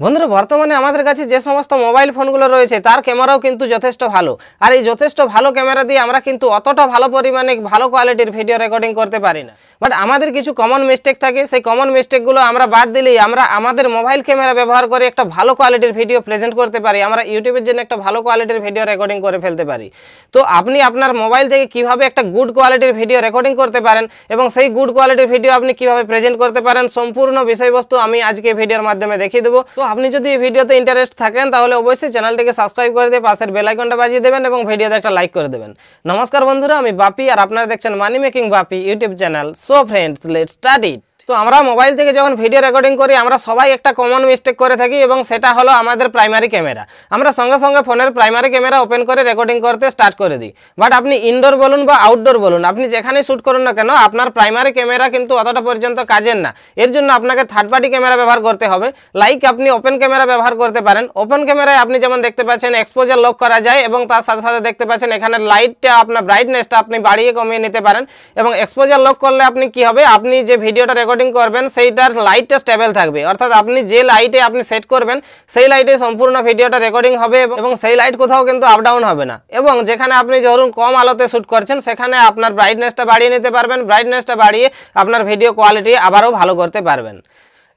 বন্ধুরা বর্তমানে আমাদের কাছে যে সমস্ত মোবাইল ফোনগুলো রয়েছে তার ক্যামেরাও কিন্তু যথেষ্ট ভালো। আর এই যথেষ্ট ভালো ক্যামেরা দিয়ে আমরা কিন্তু অতটা ভালো পরিমাণে ভালো কোয়ালিটির ভিডিও রেকর্ডিং করতে পারি না। বাট আমাদের কিছু কমন মিস্টেক থাকে, সেই কমন মিস্টেকগুলো আমরা বাদ দিলেই আমরা আমাদের মোবাইল ক্যামেরা ব্যবহার করে একটা ভালো কোয়ালিটির ভিডিও প্রেজেন্ট করতে পারি। আমরা ইউটিউবের জন্য একটা ভালো কোয়ালিটির ভিডিও রেকর্ডিং করে ফেলতে পারি। তো আপনি আপনার মোবাইল থেকে কিভাবে একটা গুড কোয়ালিটির ভিডিও রেকর্ডিং করতে পারেন এবং সেই গুড কোয়ালিটির ভিডিও আপনি কিভাবে প্রেজেন্ট করতে পারেন সম্পূর্ণ বিষয়বস্তু আমি আজকে ভিডিওর মাধ্যমে দেখিয়ে দেবো। তো আপনি যদি এই ভিডিওতে ইন্টারেস্ট থাকেন তাহলে অবশ্যই চ্যানেলটিকে সাবস্ক্রাইব করে দিয়ে পাশের বেল আইকনটা বাজিয়ে দেবেন এবং ভিডিওতে একটা লাইক করে দেবেন। নমস্কার বন্ধুরা, আমি বাপি আর আপনারা দেখছেন মানি making Bapi YouTube channel. So friends, let's start it. তো আমরা মোবাইল থেকে যখন ভিডিও রেকর্ডিং করি আমরা সবাই একটা কমন মিস্টেক করে থাকি এবং সেটা হলো আমাদের প্রাইমারি ক্যামেরা। আমরা সঙ্গে সঙ্গে ফোনের প্রাইমারি ক্যামেরা ওপেন করে রেকর্ডিং করতে স্টার্ট করে দিই। বাট আপনি ইনডোর বলুন বা আউটডোর বলুন, আপনি যেখানে শ্যুট করুন না কেন আপনার প্রাইমারি ক্যামেরা কিন্তু অতটা পর্যন্ত কাজের না। এর জন্য আপনাকে থার্ড পার্টি ক্যামেরা ব্যবহার করতে হবে। লাইক আপনি ওপেন ক্যামেরা ব্যবহার করতে পারেন। ওপেন ক্যামেরায় আপনি যেমন দেখতে পাচ্ছেন এক্সপোজার লক করা যায় এবং তার সাথে সাথে দেখতে পাচ্ছেন এখানে লাইটটা আপনার ব্রাইটনেসটা আপনি বাড়িয়ে কমিয়ে নিতে পারেন। এবং এক্সপোজার লক করলে আপনি কি হবে, আপনি যে ভিডিওটা রেকর্ডিং করবেন সেই লাইটটা স্টেবল থাকবে, অর্থাৎ আপনি যে লাইটে আপনি সেট করবেন সেই লাইটে সম্পূর্ণ ভিডিওটা রেকর্ডিং হবে এবং সেই লাইট কোথাও কিন্তু আপ ডাউন হবে না। এবং যেখানে আপনি ধরুন কম আলোতে শ্যুট করছেন সেখানে আপনার ব্রাইটনেসটা বাড়িয়ে নিতে পারবেন। ব্রাইটনেসটা বাড়িয়ে আপনার ভিডিও কোয়ালিটি আবারও ভালো করতে পারবেন।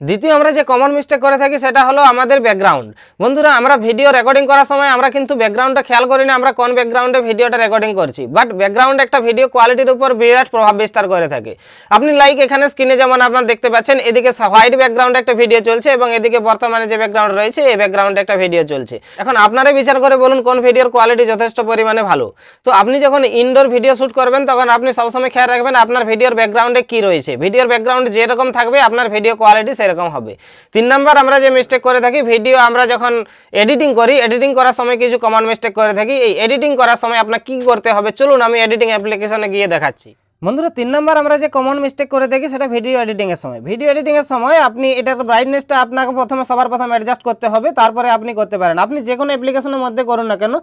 দ্বিতীয় আমরা যে কমন মিস্টেক করে থাকি সেটা হলো আমাদের ব্যাকগ্রাউন্ড। বন্ধুরা আমরা ভিডিও রেকর্ডিং করার সময় আমরা কিন্তু ব্যাকগ্রাউন্ডটা খেয়াল করি না আমরা কোন ব্যাকগ্রাউন্ডে ভিডিওটা রেকর্ডিং করছি। বাট ব্যাকগ্রাউন্ড একটা ভিডিও কোয়ালিটির উপর বিরাট প্রভাব বিস্তার করে থাকে। আপনি লাইক এখানে স্ক্রিনে যেমন আপনারা দেখতে পাচ্ছেন এদিকে হোয়াইট ব্যাকগ্রাউন্ডে একটা ভিডিও চলছে এবং এদিকে বর্তমানে যে ব্যাকগ্রাউন্ড রয়েছে এই ব্যাকগ্রাউন্ডে একটা ভিডিও চলছে। এখন আপনারাই বিচার করে বলুন কোন ভিডিওর কোয়ালিটি যথেষ্ট পরিমাণে ভালো। তো আপনি যখন ইনডোর ভিডিও শ্যুট করবেন তখন আপনি সবসময় খেয়াল রাখবেন আপনার ভিডিওর ব্যাকগ্রাউন্ডে কি রয়েছে। ভিডিওর ব্যাকগ্রাউন্ড যেরকম থাকবে আপনার ভিডিও কোয়ালিটি সেরকম হবে। 3 নাম্বার আমরা যে মিস্টেক করে থাকি, ভিডিও আমরা যখন এডিটিং করি এডিটিং করার সময় কিছু কমন মিস্টেক করে থাকি। এই এডিটিং করার সময় আপনার কি করতে হবে চলুন আমি এডিটিং অ্যাপ্লিকেশনে গিয়ে দেখাচ্ছি। বন্ধুরা 3 নাম্বার আমরা যে কমন মিস্টেক করে থাকি সেটা ভিডিও এডিটিং এর সময়। ভিডিও এডিটিং এর সময় আপনি এটার ব্রাইটনেসটা আপনাকে সবার প্রথমে অ্যাডজাস্ট করতে হবে, তারপরে আপনি করতে পারেন। আপনি যে কোনো অ্যাপ্লিকেশনের মধ্যে করুন না কেন,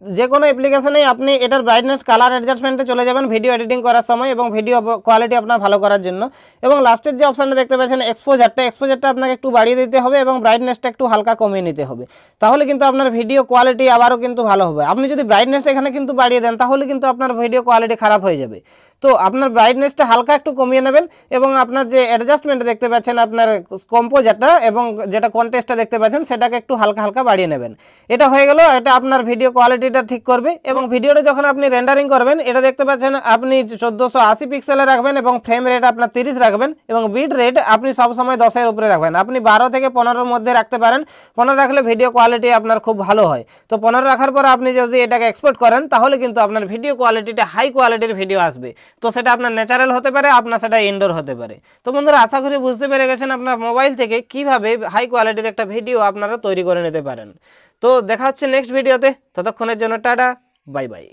যে কোনো অ্যাপ্লিকেশনেই আপনি এটার ব্রাইটনেস কালার অ্যাডজাস্টমেন্টে চলে যাবেন ভিডিও এডিটিং করার সময় এবং ভিডিও কোয়ালিটি আপনার ভালো করার জন্য। এবং লাস্টের যে অপশানটা দেখতে পাচ্ছেন এক্সপোজারটা আপনাকে একটু বাড়িয়ে দিতে হবে এবং ব্রাইটনেসটা একটু হালকা কমিয়ে নিতে হবে। তাহলে কিন্তু আপনার ভিডিও কোয়ালিটি আবারও কিন্তু ভালো হবে। আপনি যদি ব্রাইটনেসটা এখানে কিন্তু বাড়িয়ে দেন তাহলে কিন্তু আপনার ভিডিও কোয়ালিটি খারাপ হয়ে যাবে। তো আপনার ব্রাইটনেসটা হালকা একটু কমিয়ে নেবেন এবং আপনার যে অ্যাডজাস্টমেন্টটা দেখতে পাচ্ছেন আপনার কম্পোজারটা এবং যেটা কন্টেস্টটা দেখতে পাচ্ছেন সেটাকে একটু হালকা হালকা বাড়িয়ে নেবেন। এটা হয়ে গেল, এটা আপনার ভিডিও কোয়ালিটিটা ঠিক করবে। এবং ভিডিওটা যখন আপনি রেন্ডারিং করবেন এটা দেখতে পাচ্ছেন আপনি 1480 পিক্সেলে রাখবেন এবং ফ্রেম রেট আপনার 30 রাখবেন এবং বিট রেট আপনি সবসময় 10-এর উপরে রাখবেন। আপনি 12 থেকে 15-এর মধ্যে রাখতে পারেন। 15 রাখলে ভিডিও কোয়ালিটি আপনার খুব ভালো হয়। তো 15 রাখার পর আপনি যদি এটাকে এক্সপোর্ট করেন তাহলে কিন্তু আপনার ভিডিও কোয়ালিটিটা হাই কোয়ালিটির ভিডিও আসবে। তো সেটা আপনার ন্যাচারাল হতে পারে, আপনার সেটা ইনডোর হতে পারে। তো বন্ধুরা আশা করি বুঝতে পেরে গেছেন আপনার মোবাইল থেকে কিভাবে হাই কোয়ালিটির একটা ভিডিও আপনারা তৈরি করে নিতে পারেন। তো দেখা হচ্ছে নেক্সট ভিডিওতে, ততক্ষণের জন্য টাটা, বাই বাই।